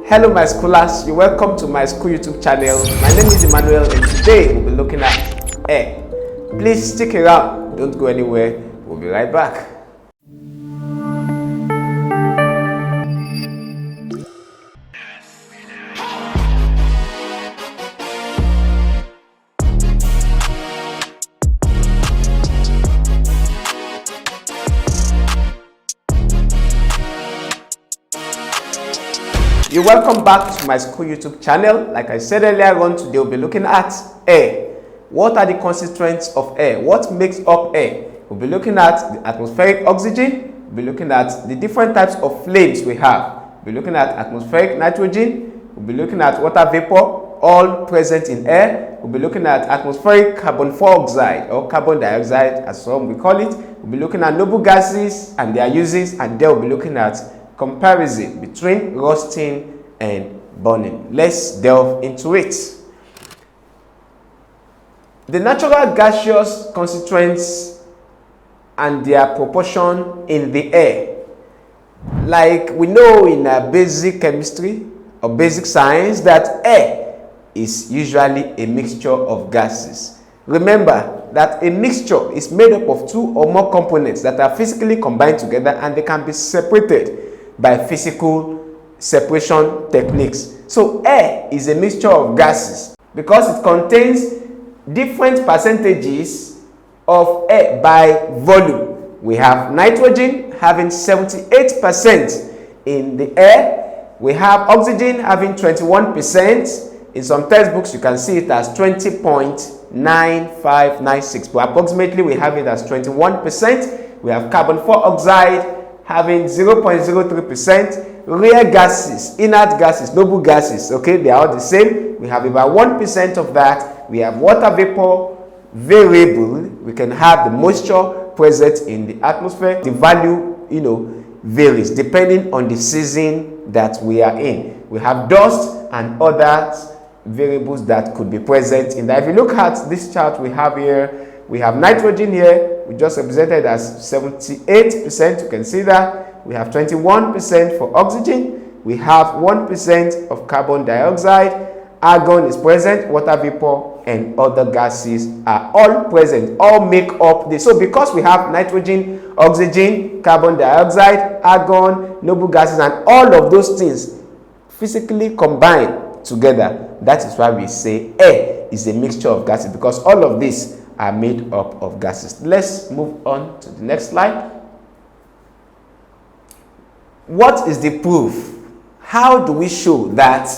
Hello my schoolers, you're welcome to my school YouTube channel. My name is Emmanuel and today we'll be looking at air. Please stick around, don't go anywhere, we'll be right back. You're welcome back to my school YouTube channel. Like I said earlier on, today we'll be looking at air. What are the constituents of air? What makes up air? We'll be looking at the atmospheric oxygen. We'll be looking at the different types of flames we have. We'll be looking at atmospheric nitrogen. We'll be looking at water vapor, all present in air. We'll be looking at atmospheric carbon dioxide or carbon dioxide as some we call it. We'll be looking at noble gases and their uses, and then we'll be looking at comparison between roasting and burning. Let's delve into it. The natural gaseous constituents and their proportion in the air. Like we know in basic chemistry or basic science that air is usually a mixture of gases. Remember that a mixture is made up of two or more components that are physically combined together and they can be separated by physical separation techniques. So air is a mixture of gases because it contains different percentages of air by volume. We have nitrogen having 78% in the air. We have oxygen having 21%. In some textbooks you can see it as 20.9596, but approximately we have it as 21%. We have carbon dioxide having 0.03%, rare gases, inert gases, noble gases, okay, they are all the same. We have about 1% of that. We have water vapor, variable. We can have the moisture present in the atmosphere. The value, varies depending on the season that we are in. We have dust and other variables that could be present in that. If you look at this chart we have here, we have nitrogen here. We just represented as 78%. You can see that. We have 21% for oxygen. We have 1% of carbon dioxide. Argon is present. Water vapor and other gases are all present. All make up this. So because we have nitrogen, oxygen, carbon dioxide, argon, noble gases, and all of those things physically combined together, that is why we say air is a mixture of gases, because all of these are made up of gases. Let's move on to the next slide. What is the proof? How do we show that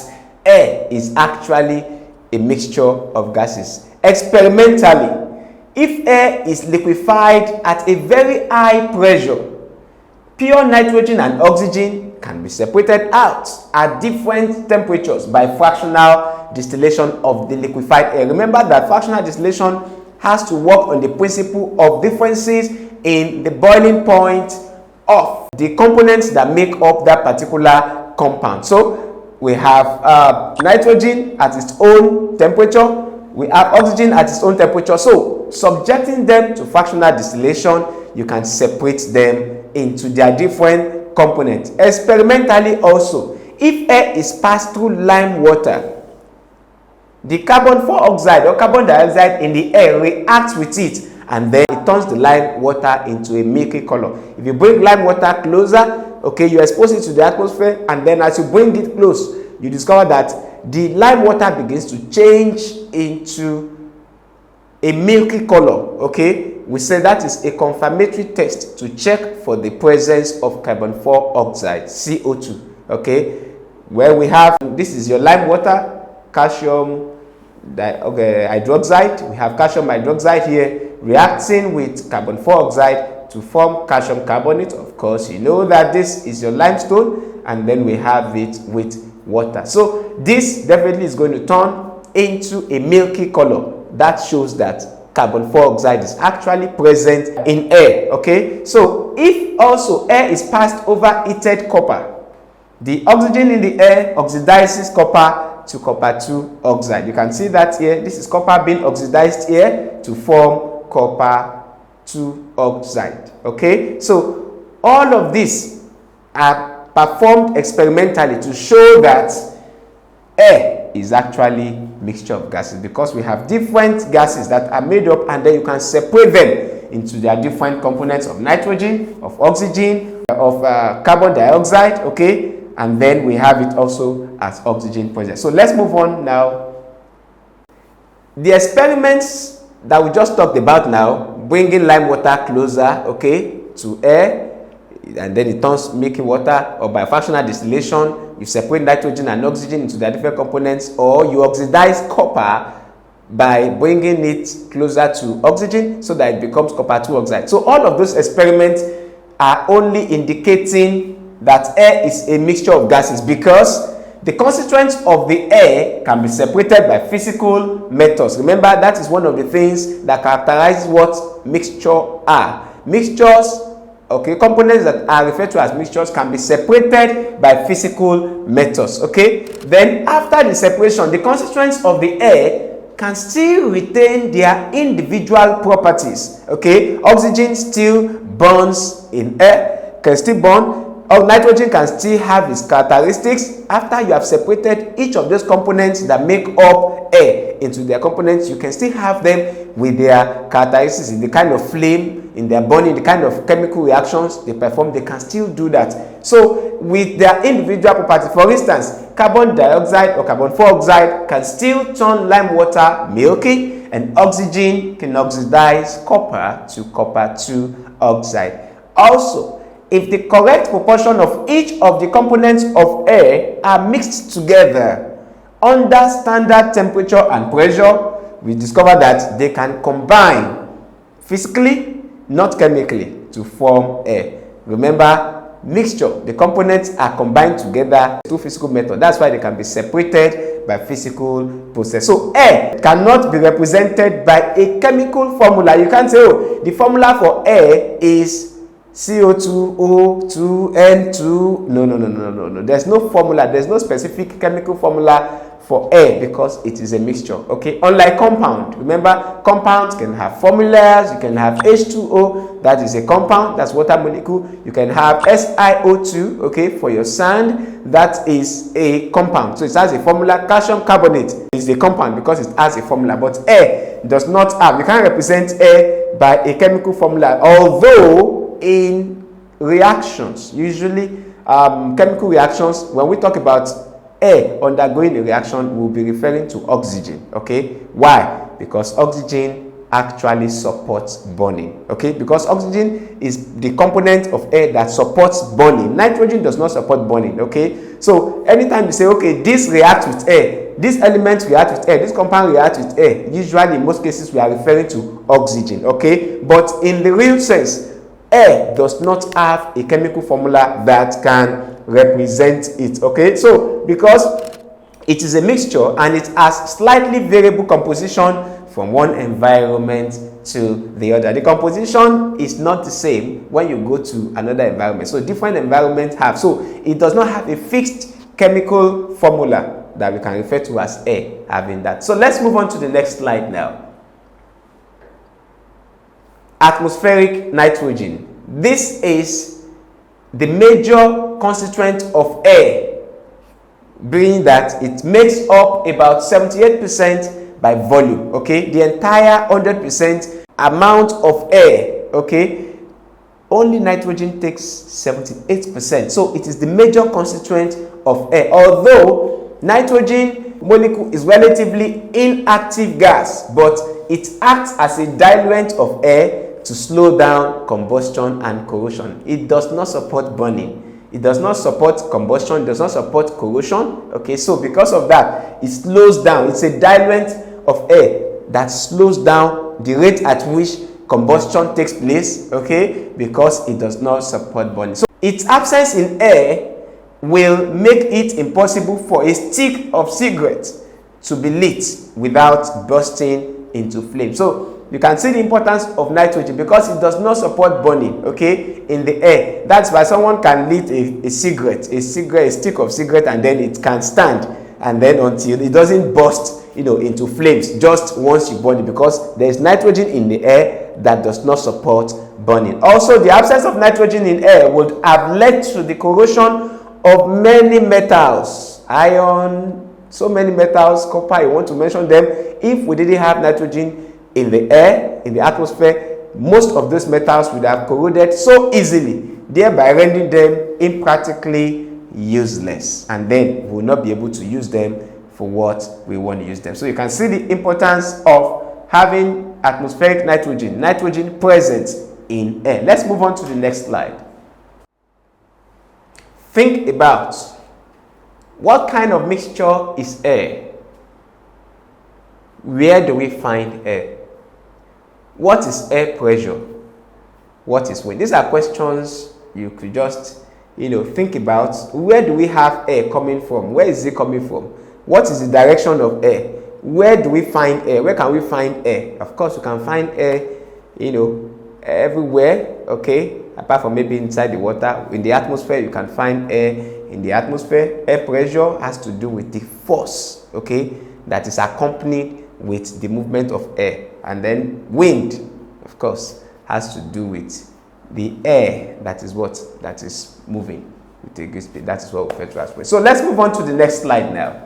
air is actually a mixture of gases? Experimentally, if air is liquefied at a very high pressure, pure nitrogen and oxygen can be separated out at different temperatures by fractional distillation of the liquefied air. Remember that fractional distillation has to work on the principle of differences in the boiling point of the components that make up that particular compound. So we have nitrogen at its own temperature, we have oxygen at its own temperature. So subjecting them to fractional distillation, you can separate them into their different components. Experimentally also, if air is passed through lime water, the carbon dioxide or carbon dioxide in the air reacts with it, and then it turns the lime water into a milky color. If you bring lime water closer, okay, you expose it to the atmosphere, and then as you bring it close, you discover that the lime water begins to change into a milky color. Okay, we say that is a confirmatory test to check for the presence of carbon dioxide, CO2. Okay, where we have, this is your lime water, calcium hydroxide. We have calcium hydroxide here reacting with carbon dioxide to form calcium carbonate. Of course, you know that this is your limestone, and then we have it with water. So this definitely is going to turn into a milky color. That shows that carbon dioxide is actually present in air. Okay, so if also air is passed over heated copper, the oxygen in the air oxidizes copper to copper 2 oxide. You can see that here. This is copper being oxidized here to form copper 2 oxide. Okay, so all of these are performed experimentally to show that air is actually mixture of gases, because we have different gases that are made up, and then you can separate them into their different components of nitrogen, of oxygen, of carbon dioxide, okay, and then we have it also as oxygen present. So let's move on now. The experiments that we just talked about now, bringing lime water closer, okay, to air, and then it turns milky water, or by fractional distillation you separate nitrogen and oxygen into their different components, or you oxidize copper by bringing it closer to oxygen so that it becomes copper 2 oxide. So all of those experiments are only indicating that air is a mixture of gases, because the constituents of the air can be separated by physical methods. Remember, that is one of the things that characterizes what mixture are. Mixtures, okay, components that are referred to as mixtures can be separated by physical methods, okay. Then after the separation, the constituents of the air can still retain their individual properties, okay. Oxygen still burns in air, can still burn. Nitrogen can still have its characteristics. After you have separated each of those components that make up air into their components, you can still have them with their characteristics, in the kind of flame, in their burning, the kind of chemical reactions they perform. They can still do that. So with their individual properties, for instance, carbon dioxide or carbon 4 oxide can still turn lime water milky, and oxygen can oxidize copper to copper 2 oxide. Also, if the correct proportion of each of the components of air are mixed together under standard temperature and pressure, we discover that they can combine physically, not chemically, to form air. Remember, mixture, the components are combined together through physical method. That's why they can be separated by physical process. So air cannot be represented by a chemical formula. You can't say, oh, the formula for air is CO2, O2, N2. No. There's no formula. There's no specific chemical formula for air, because it is a mixture, okay? Unlike compound. Remember, compounds can have formulas. You can have H2O, that is a compound, that's water molecule. You can have SiO2, okay, for your sand, that is a compound. So it has a formula. Calcium carbonate is a compound because it has a formula, but air does not have. You can't represent air by a chemical formula, although in reactions, usually chemical reactions, when we talk about air undergoing a reaction, we'll be referring to oxygen, okay? Why? Because oxygen actually supports burning, okay? Because oxygen is the component of air that supports burning. Nitrogen does not support burning, okay? So anytime you say, okay, this reacts with air, this element reacts with air, this compound reacts with air, usually in most cases we are referring to oxygen, okay? But in the real sense, air does not have a chemical formula that can represent it, okay? So because it is a mixture and it has slightly variable composition from one environment to the other. The composition is not the same when you go to another environment. So different environments have. So it does not have a fixed chemical formula that we can refer to as air having that. So let's move on to the next slide now. Atmospheric nitrogen. This is the major constituent of air, being that it makes up about 78% by volume, okay? The entire 100% amount of air, okay? Only nitrogen takes 78%. So it is the major constituent of air. Although nitrogen molecule is relatively inactive gas, but it acts as a diluent of air to slow down combustion and corrosion. It does not support burning. It does not support combustion. It does not support corrosion. Okay, so because of that, it slows down. It's a diluent of air that slows down the rate at which combustion takes place. Okay, because it does not support burning. So its absence in air will make it impossible for a stick of cigarette to be lit without bursting into flame. So you can see the importance of nitrogen because it does not support burning, okay, in the air. That's why someone can lit a stick of cigarette, and then it can stand, and then until it doesn't burst, into flames just once you burn it, because there is nitrogen in the air that does not support burning. Also, the absence of nitrogen in air would have led to the corrosion of many metals, iron, so many metals, copper, you want to mention them. If we didn't have nitrogen in the air, in the atmosphere, most of those metals would have corroded so easily, thereby rendering them impractically useless, and then we will not be able to use them for what we want to use them. So you can see the importance of having atmospheric nitrogen present in air. Let's move on to the next slide. Think about what kind of mixture is air? Where do we find air? What is air pressure? What is wind? These are questions you could just think about. Where do we have air coming from? Where is it coming from? What is the direction of air? Where do we find air? Where can we find air? Of course, you can find air, everywhere, okay? Apart from maybe inside the water. In the atmosphere, you can find air in the atmosphere. Air pressure has to do with the force, okay, that is accompanied with the movement of air. And then wind, of course, has to do with the air that is moving with a great speed. That is what we refer to as wind. So let's move on to the next slide now.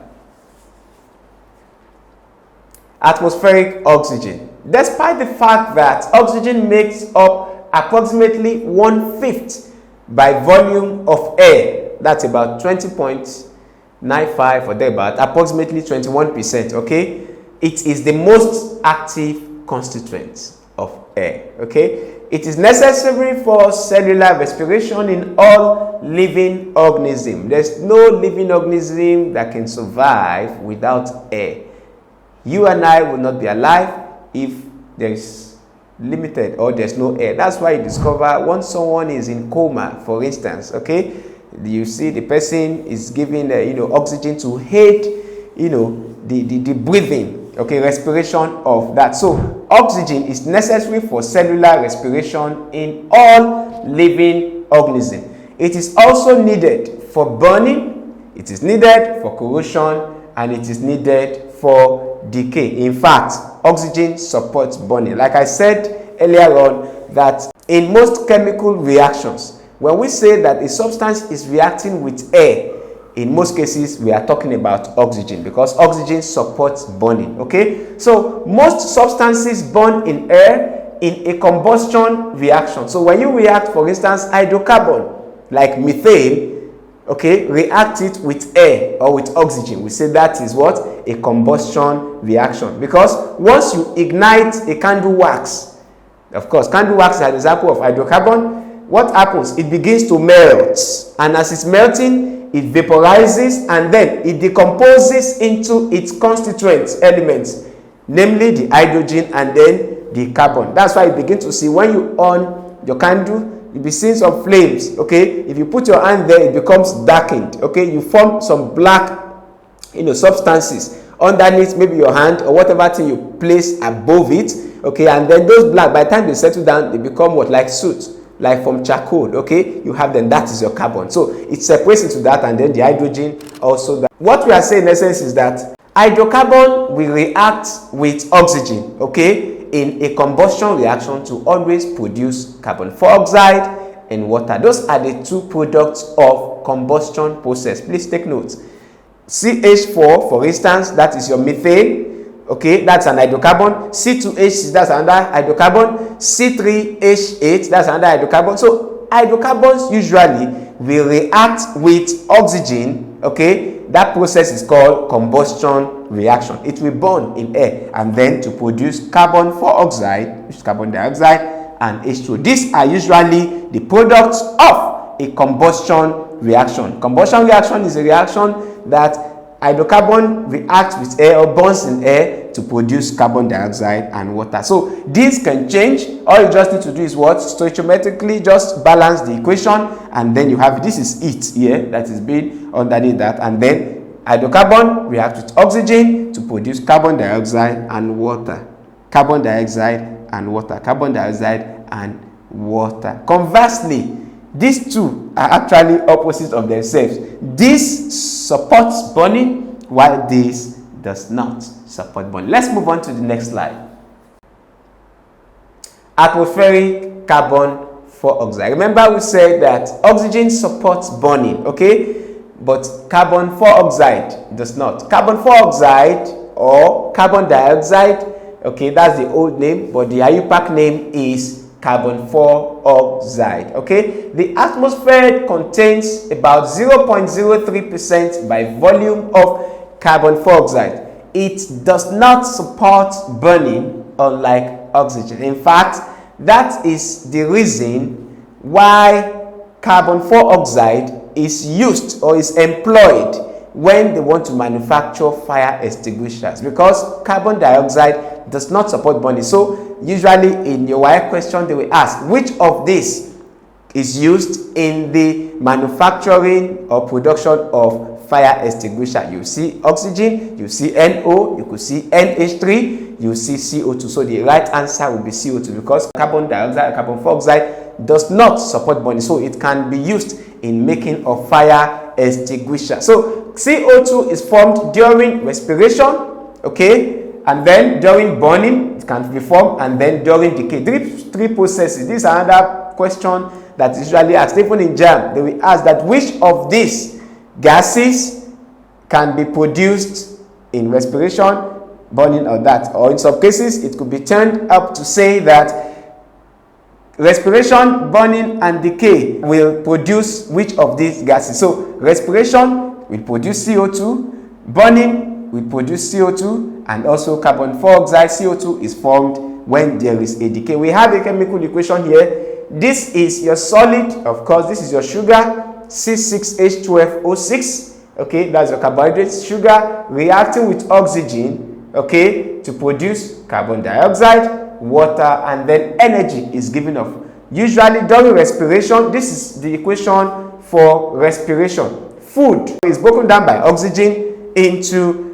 Atmospheric oxygen. Despite the fact that oxygen makes up approximately 1/5 by volume of air, that's about 20.95 or thereabout, approximately 21%, okay? It is the most active constituent of air, okay? It is necessary for cellular respiration in all living organisms. There's no living organism that can survive without air. You and I will not be alive if there's limited or there's no air. That's why you discover once someone is in coma, for instance, okay, you see the person is given oxygen to aid the breathing, okay, respiration of that. So oxygen is necessary for cellular respiration in all living organisms. It is also needed for burning, it is needed for corrosion, and it is needed for decay. In fact, oxygen supports burning. Like I said earlier on, that in most chemical reactions, when we say that a substance is reacting with air, in most cases we are talking about oxygen, because oxygen supports burning, okay? So most substances burn in air in a combustion reaction. So when you react, for instance, hydrocarbon like methane, okay, react it with air or with oxygen, we say that is what? A combustion reaction. Because once you ignite a candle wax, of course, candle wax is an example of hydrocarbon, what happens? It begins to melt, and as it's melting, it vaporizes, and then it decomposes into its constituent elements, namely the hydrogen and then the carbon. That's why you begin to see when you on your candle, you'll be seeing some flames, okay? If you put your hand there, it becomes darkened, okay? You form some black, substances underneath maybe your hand or whatever thing you place above it, okay? And then those black, by the time they settle down, they become what? Like soot, like from charcoal, okay? You have them, that is your carbon. So it separates into that, and then the hydrogen also that. What we are saying in essence is that hydrocarbon will react with oxygen, okay, in a combustion reaction to always produce carbon dioxide and water. Those are the two products of combustion process. Please take note. CH4, for instance, that is your methane, okay, that's an hydrocarbon. C2H, that's another hydrocarbon. C3H8, that's another hydrocarbon. So hydrocarbons usually will react with oxygen, okay? That process is called combustion reaction. It will burn in air and then to produce carbon dioxide, which is carbon dioxide, and H2O. These are usually the products of a combustion reaction. Combustion reaction is a reaction that hydrocarbon reacts with air or burns in air to produce carbon dioxide and water. So these can change. All you just need to do is what? Stoichiometrically just balance the equation, and then you have, this is it here that is being underneath that, and then hydrocarbon reacts with oxygen to produce carbon dioxide and water. Carbon dioxide and water. Carbon dioxide and water. Conversely, these two are actually opposites of themselves. This supports burning, while this does not support burning. Let's move on to the next slide. Atmospheric carbon dioxide. Remember we said that oxygen supports burning, okay? but carbon dioxide does not. Carbon dioxide or carbon dioxide, okay, that's the old name, but the IUPAC name is carbon dioxide. Okay, the atmosphere contains about 0.03% by volume of carbon dioxide. It does not support burning, unlike oxygen. In fact, that is the reason why carbon dioxide is used or is employed when they want to manufacture fire extinguishers, because carbon dioxide does not support burning. So usually in your why question they will ask which of these is used in the manufacturing or production of fire extinguisher. You see oxygen, you see NO, you could see NH3, you see CO2. So the right answer will be CO2, because carbon dioxide, carbon dioxide does not support burning, so it can be used in making a fire extinguisher. So CO2 is formed during respiration, okay, and then during burning it can be formed, and then during decay. Three processes. This is another question that is usually asked. Even in JAM, they will ask that which of these gases can be produced in respiration, burning, or that. Or in some cases, it could be turned up to say that respiration, burning, and decay will produce which of these gases. So respiration will produce CO2, burning will produce CO2, and also carbon dioxide, CO2, is formed when there is a decay. We have a chemical equation here. This is your solid, of course, this is your sugar, C6H12O6, okay, that's your carbohydrate, sugar reacting with oxygen, okay, to produce carbon dioxide, water, and then energy is given off. Usually during respiration, this is the equation for respiration. Food is broken down by oxygen into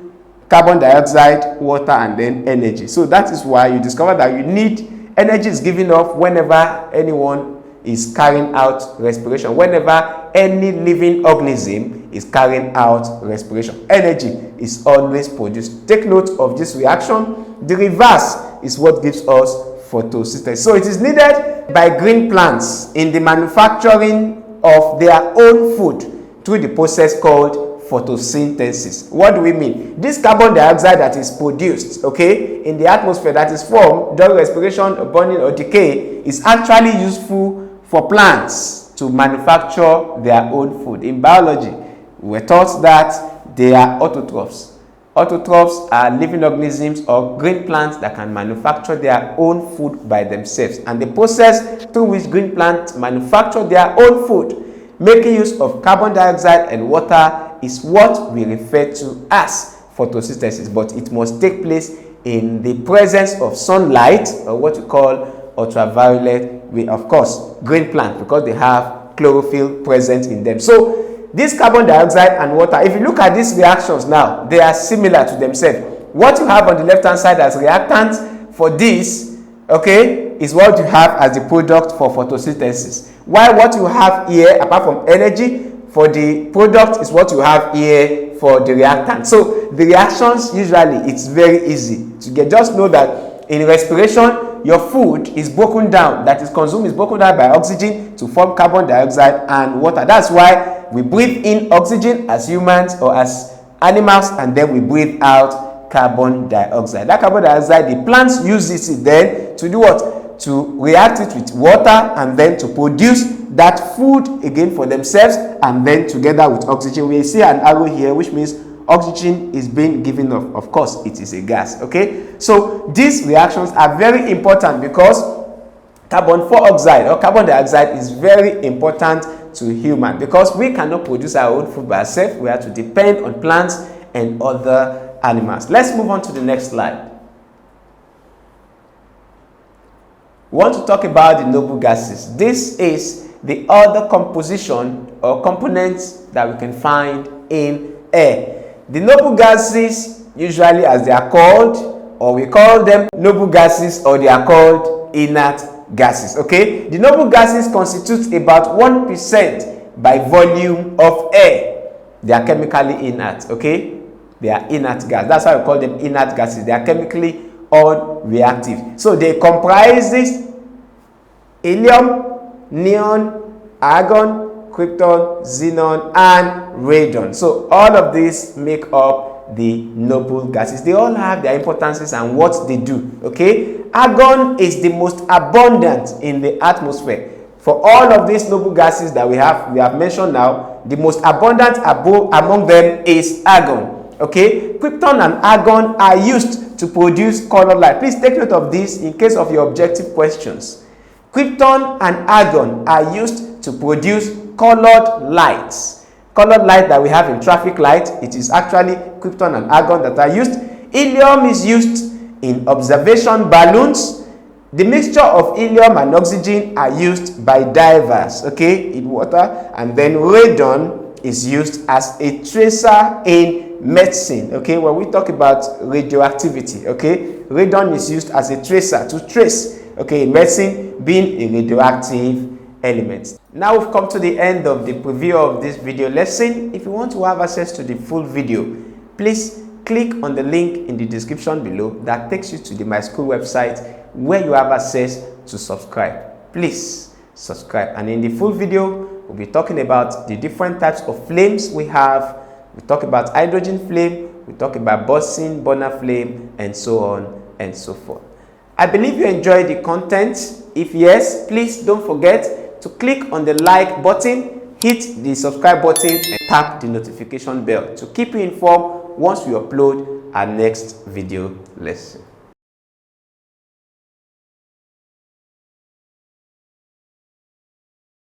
carbon dioxide, water, and then energy. So that is why you discover that you need energy is given off whenever anyone is carrying out respiration. Whenever any living organism is carrying out respiration, energy is always produced. Take note of this reaction. The reverse is what gives us photosynthesis. So it is needed by green plants in the manufacturing of their own food through the process called photosynthesis. What do we mean? This carbon dioxide that is produced, okay, in the atmosphere, that is formed during respiration, burning, or decay, is actually useful for plants to manufacture their own food. In biology, we were taught that they are autotrophs. Autotrophs are living organisms or green plants that can manufacture their own food by themselves. And the process through which green plants manufacture their own food, making use of carbon dioxide and water, is what we refer to as photosynthesis. But it must take place in the presence of sunlight, or what we call ultraviolet, with, of course, green plants, because they have chlorophyll present in them. So this carbon dioxide and water, if you look at these reactions now, they are similar to themselves. What you have on the left hand side as reactant for this, okay, is what you have as the product for photosynthesis. While what you have here, apart from energy, for the product is what you have here for the reactant. So the reactions, usually it's very easy to get. Just know that in respiration, your food is broken down, that is consumed, is broken down by oxygen to form carbon dioxide and water. That's why we breathe in oxygen as humans or as animals, and then we breathe out carbon dioxide. That carbon dioxide, the plants use it then to do what? To react it with water, and then to produce that food again for themselves, and then together with oxygen. We see an arrow here, which means oxygen is being given off. Of course, it is a gas, okay? So these reactions are very important because carbon dioxide or carbon dioxide is very important to human, because we cannot produce our own food by ourselves. We have to depend on plants and other animals. Let's move on to the next slide. We want to talk about the noble gases. This is the other composition or components that we can find in air. The noble gases, usually as they are called, or we call them noble gases, or they are called inert gases, okay? The noble gases constitute about 1% by volume of air. They are chemically inert, okay? They are inert gas. That's why we call them inert gases. They are chemically unreactive. So they comprise this helium, neon, argon, krypton, xenon, and radon. So all of these make up the noble gases. They all have their importances and what they do. Okay, argon is the most abundant in the atmosphere. For all of these noble gases that we have mentioned now, the most abundant among them is argon. Okay, krypton and argon are used to produce colored light. Please take note of this in case of your objective questions. Krypton and argon are used to produce colored lights. Colored light that we have in traffic light, it is actually krypton and argon that are used. Helium is used in observation balloons. The mixture of helium and oxygen are used by divers, okay, in water. And then radon is used as a tracer in medicine, okay. When we talk about radioactivity, okay, radon is used as a tracer to trace, okay, in medicine, being a radioactive element. Now we've come to the end of the preview of this video lesson. If you want to have access to the full video, please click on the link in the description below that takes you to the My School website where you have access to subscribe. Please subscribe. And in the full video, we'll be talking about the different types of flames we have. We talk about hydrogen flame, we talk about Bunsen burner flame, and so on and so forth. I believe you enjoyed the content. If yes, please don't forget to click on the like button, hit the subscribe button, and tap the notification bell to keep you informed once we upload our next video lesson.